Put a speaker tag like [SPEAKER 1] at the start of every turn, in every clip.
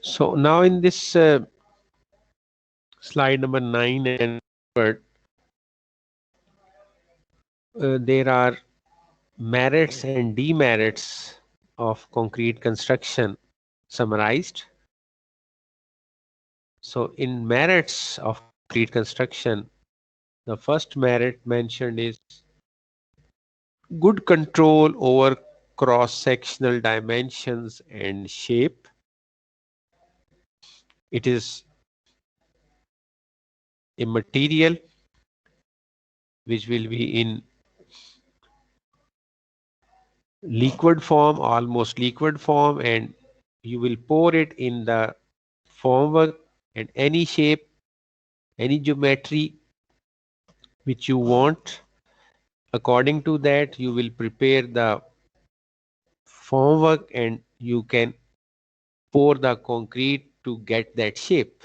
[SPEAKER 1] So now in this slide number 9 and there are merits and demerits of concrete construction summarized. So in merits of concrete construction, the first merit mentioned is good control over cross-sectional dimensions and shape. It is a material which will be in liquid form, almost liquid form, and you will pour it in the formwork and any shape, any geometry which you want. According to that, you will prepare the formwork and you can pour the concrete to get that shape.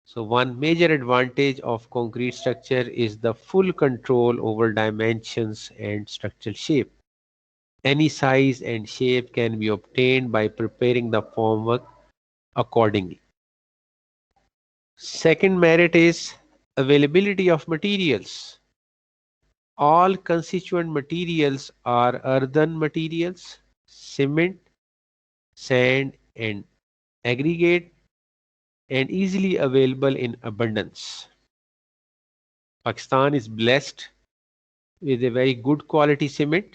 [SPEAKER 1] So one major advantage of concrete structure is the full control over dimensions and structural shape. Any size and shape can be obtained by preparing the formwork accordingly. Second merit is availability of materials. All constituent materials are earthen materials, cement, sand, and aggregate, and easily available in abundance. Pakistan is blessed with a very good quality cement.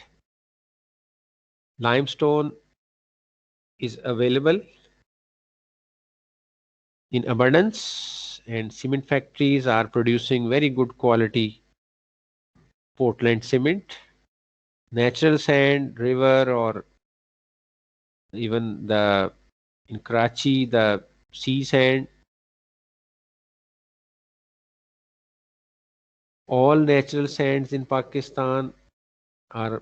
[SPEAKER 1] Limestone is available in abundance, and cement factories are producing very good quality Portland cement. Natural sand, river, or even the in Karachi, the sea sand, all natural sands in Pakistan are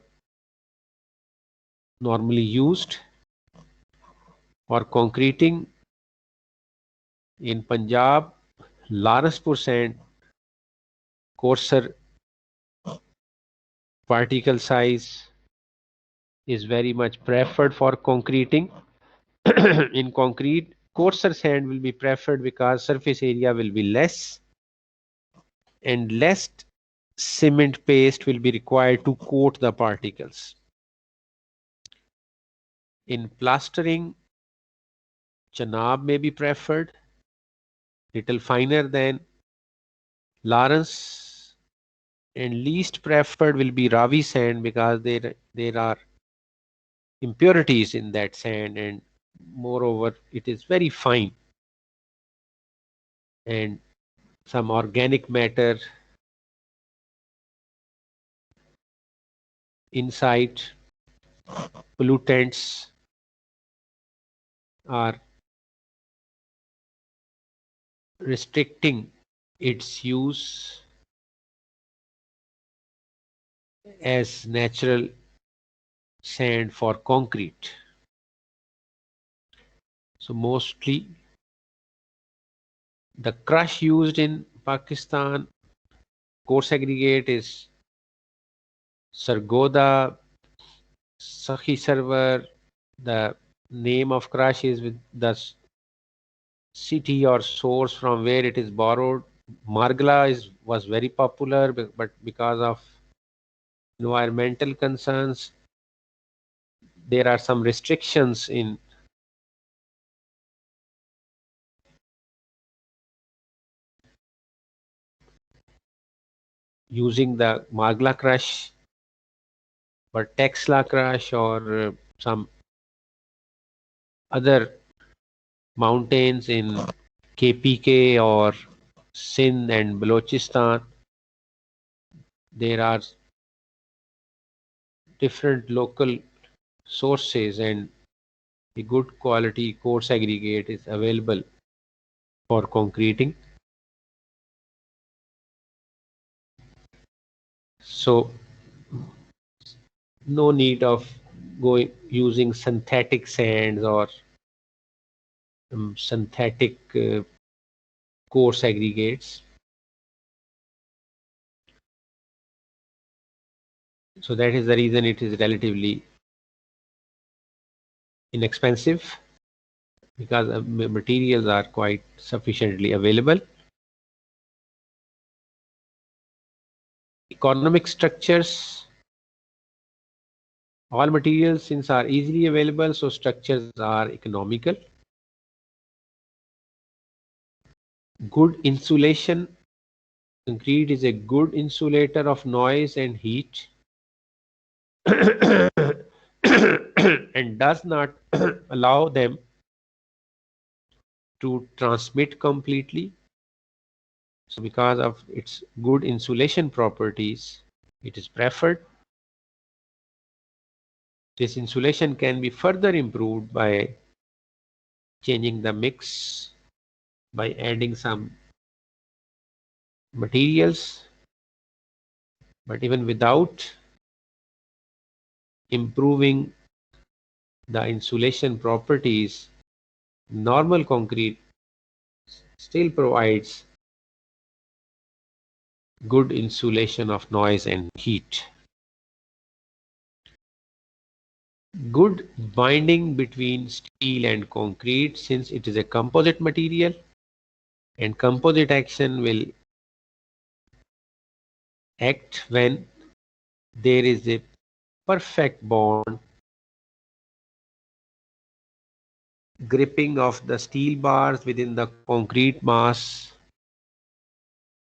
[SPEAKER 1] normally used for concreting. In Punjab, Lawrencepur sand, coarser particle size, is very much preferred for concreting. In concrete, coarser sand will be preferred because surface area will be less and less cement paste will be required to coat the particles. In plastering, Chenab may be preferred, little finer than Lawrence, and least preferred will be Ravi sand because there are impurities in that sand, and moreover it is very fine and some organic matter inside pollutants are restricting its use as natural sand for concrete. So mostly the crush used in Pakistan coarse aggregate is Sargoda, Sakhi server. The name of crush is with the city or source from where it is borrowed. Margla was very popular, but because of environmental concerns, there are some restrictions in using the Margla crush, but Texla crush or some other mountains in KPK or Sindh and Balochistan. There are different local sources and a good quality coarse aggregate is available for concreting. So no need of going using synthetic sands or synthetic coarse aggregates. So that is the reason it is relatively inexpensive. because materials are quite sufficiently available. Economic structures, all materials since are easily available, so structures are economical. Good insulation, concrete is a good insulator of noise and heat and does not allow them to transmit completely. So because of its good insulation properties, it is preferred. This insulation can be further improved by changing the mix, by adding some materials, but even without improving the insulation properties, normal concrete still provides good insulation of noise and heat. Good binding between steel and concrete, since it is a composite material, and composite action will act when there is a perfect bond, gripping of the steel bars within the concrete mass.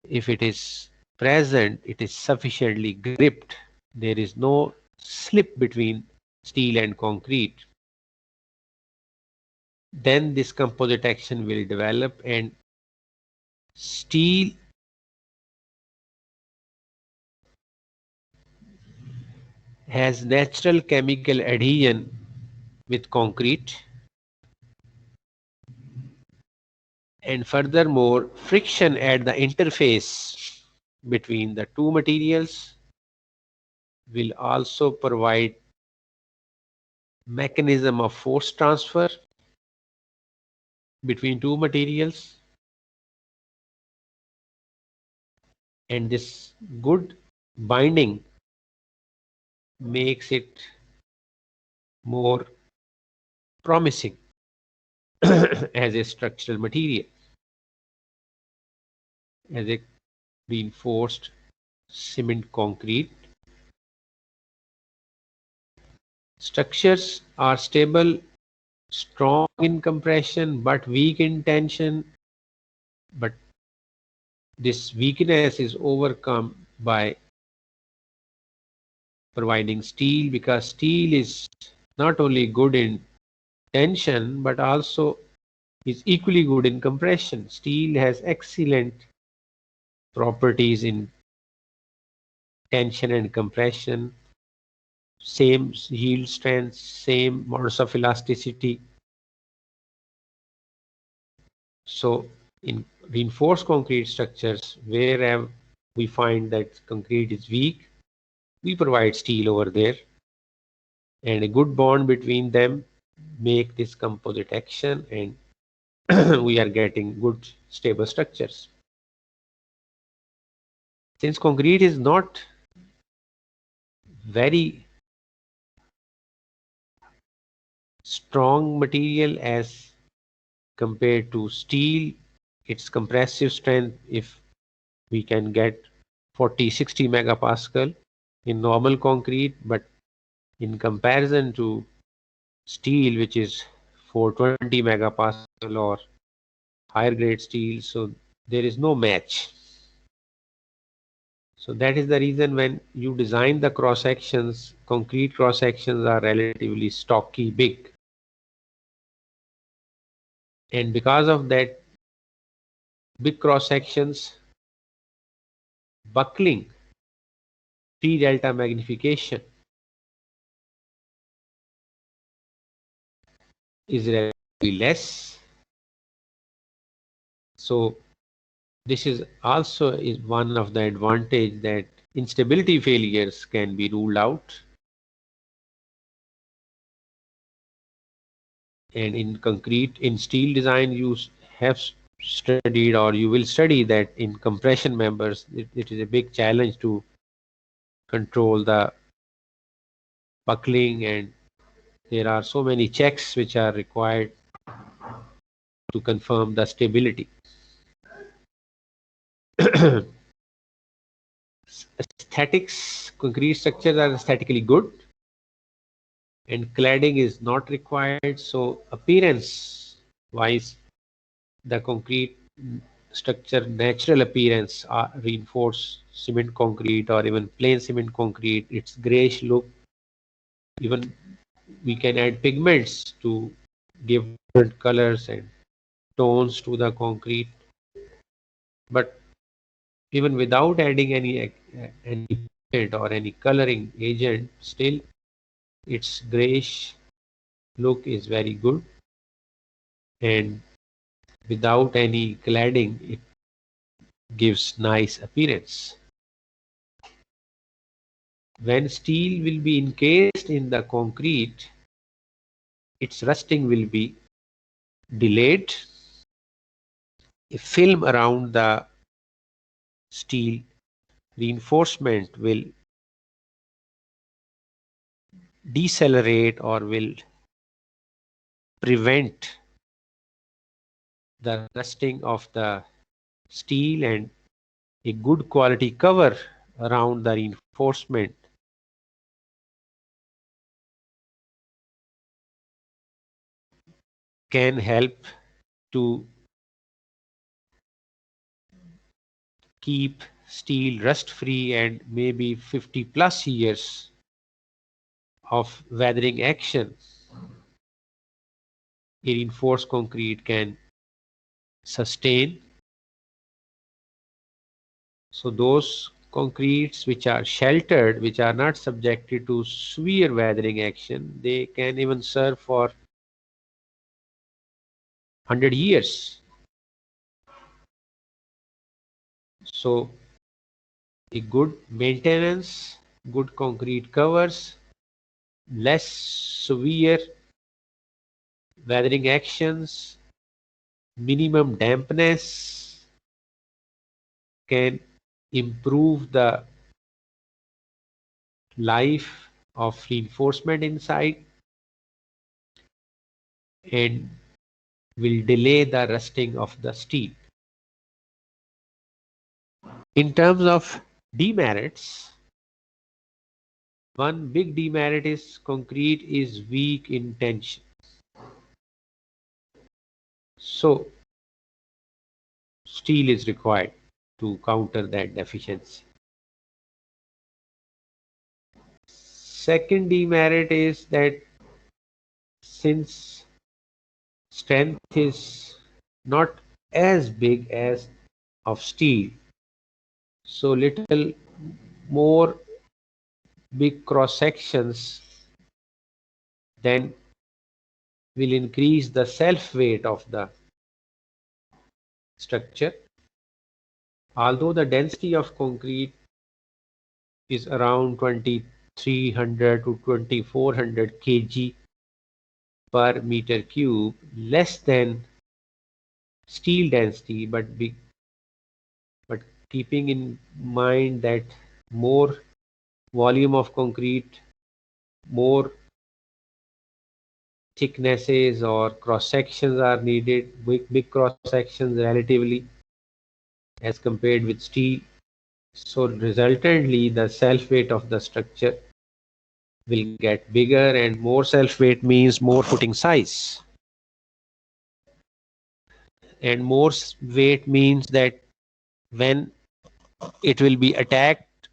[SPEAKER 1] If it is present, it is sufficiently gripped. There is no slip between steel and concrete. Then this composite action will develop, and steel has natural chemical adhesion with concrete, and furthermore friction at the interface between the two materials will also provide mechanism of force transfer between two materials, and this good binding makes it more promising as a structural material, as a reinforced cement concrete. Structures are stable, strong in compression, but weak in tension. But this weakness is overcome by providing steel, because steel is not only good in tension but also is equally good in compression. Steel has excellent properties in tension and compression, same yield strength, same modulus of elasticity. So in reinforced concrete structures, wherever we find that concrete is weak, we provide steel over there, and a good bond between them make this composite action, and we are getting good stable structures. Since concrete is not very strong material as compared to steel, its compressive strength, if we can get 40-60 megapascal in normal concrete, but in comparison to steel, which is 420 megapascal or higher grade steel, so there is no match. So that is the reason when you design the cross sections, concrete cross sections are relatively stocky, big, and because of that big cross sections, buckling, T delta magnification is relatively less. So this is also is one of the advantage, that instability failures can be ruled out. And in concrete, in steel design, you have studied, or you will study, that in compression members, it is a big challenge to control the buckling, and there are so many checks which are required to confirm the stability. Aesthetics, concrete structures are aesthetically good and cladding is not required. So appearance wise, the concrete structure natural appearance are reinforced cement concrete or even plain cement concrete, its grayish look. Even we can add pigments to give different colors and tones to the concrete, but even without adding any pigment or any coloring agent, still its grayish look is very good, and without any cladding it gives nice appearance. When steel will be encased in the concrete, its rusting will be delayed. A film around the steel reinforcement will decelerate or will prevent the rusting of the steel, and a good quality cover around the reinforcement can help to keep steel rust free, and maybe 50 plus years of weathering action a reinforced concrete can sustain. So those concretes which are sheltered, which are not subjected to severe weathering action, they can even serve for 100 years. So a good maintenance, good concrete covers, less severe weathering actions, minimum dampness can improve the life of reinforcement inside and will delay the rusting of the steel. In terms of demerits, one big demerit is concrete is weak in tension. So steel is required to counter that deficiency. Second demerit is that since strength is not as big as of steel, so little more big cross sections then will increase the self weight of the structure. Although the density of concrete is around 2300 to 2400 kg per meter cube, less than steel density, but keeping in mind that more volume of concrete, more thicknesses or cross sections are needed, big cross sections relatively as compared with steel. So resultantly the self weight of the structure will get bigger, and more self weight means more footing size, and more weight means that when it will be attacked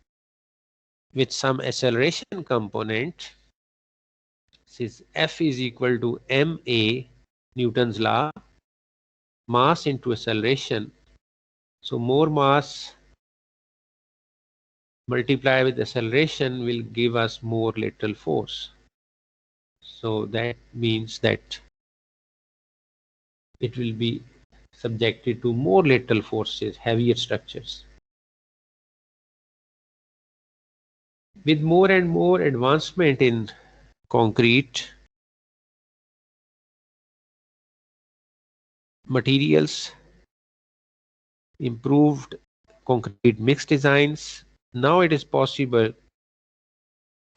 [SPEAKER 1] with some acceleration component, since F is equal to ma, Newton's law, mass into acceleration. So more mass multiplied with acceleration will give us more lateral force. So that means that it will be subjected to more lateral forces, heavier structures. With more and more advancement in concrete materials, improved concrete mix designs, now it is possible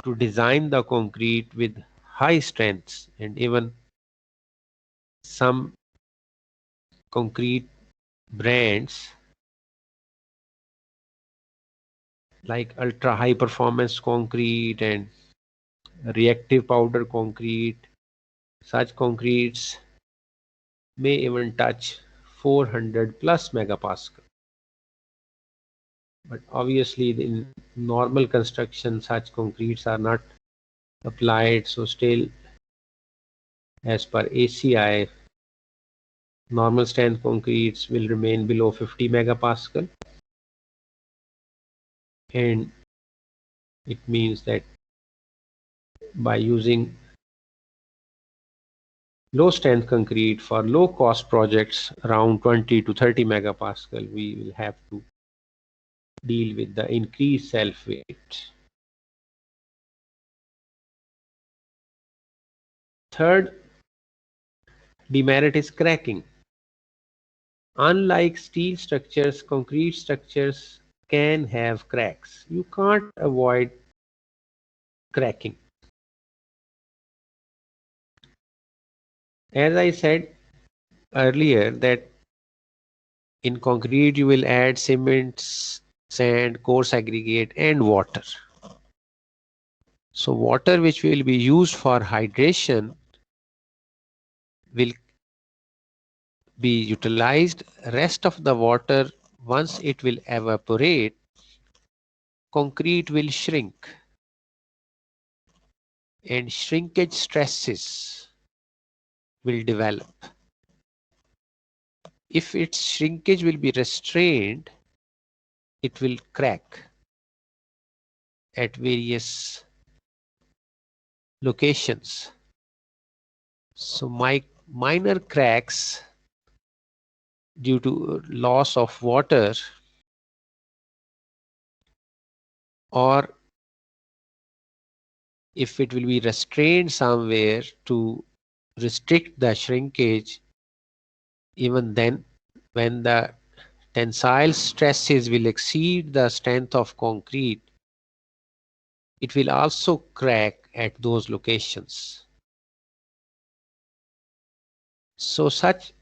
[SPEAKER 1] to design the concrete with high strengths and even some concrete brands like ultra high performance concrete and reactive powder concrete. Such concretes may even touch 400 plus megapascal. But obviously, in normal construction, such concretes are not applied. So, still, as per ACI, normal strength concretes will remain below 50 megapascal, and it means that by using low strength concrete for low cost projects around 20 to 30 megapascal, we will have to deal with the increased self weight. Third demerit is cracking. Unlike steel structures, concrete structures can have cracks. You can't avoid cracking. As I said earlier, that in concrete you will add cement, sand, coarse aggregate, and water. So water which will be used for hydration will be utilized. Rest of the water, once it will evaporate, concrete will shrink, and shrinkage stresses will develop. If its shrinkage will be restrained, it will crack at various locations. So minor cracks due to loss of water or if it will be restrained somewhere to restrict the shrinkage, even then when the tensile stresses will exceed the strength of concrete, it will also crack at those locations. So such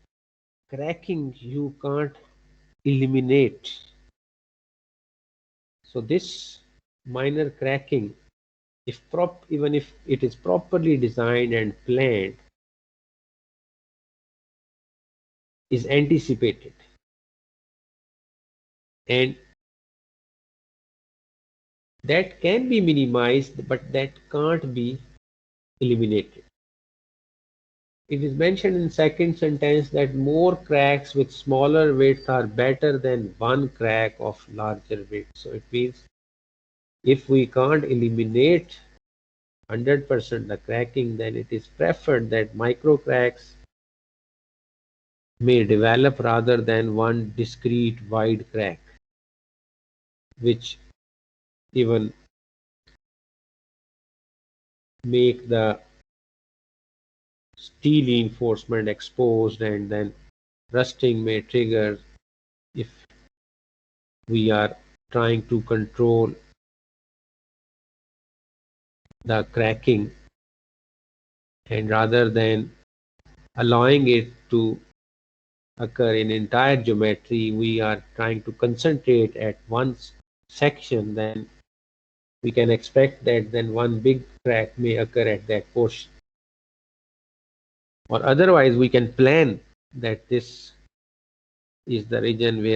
[SPEAKER 1] cracking you can't eliminate. So this minor cracking, even if it is properly designed and planned, is anticipated, and that can be minimized, but that can't be eliminated. It is mentioned in second sentence that more cracks with smaller width are better than one crack of larger width. So it means if we can't eliminate 100% the cracking, then it is preferred that micro cracks may develop rather than one discrete wide crack, which even make the steel reinforcement exposed, and then rusting may trigger if we are trying to control the cracking, and rather than allowing it to occur in entire geometry, we are trying to concentrate at one section, then we can expect that then one big crack may occur at that portion. Or otherwise we can plan that this is the region where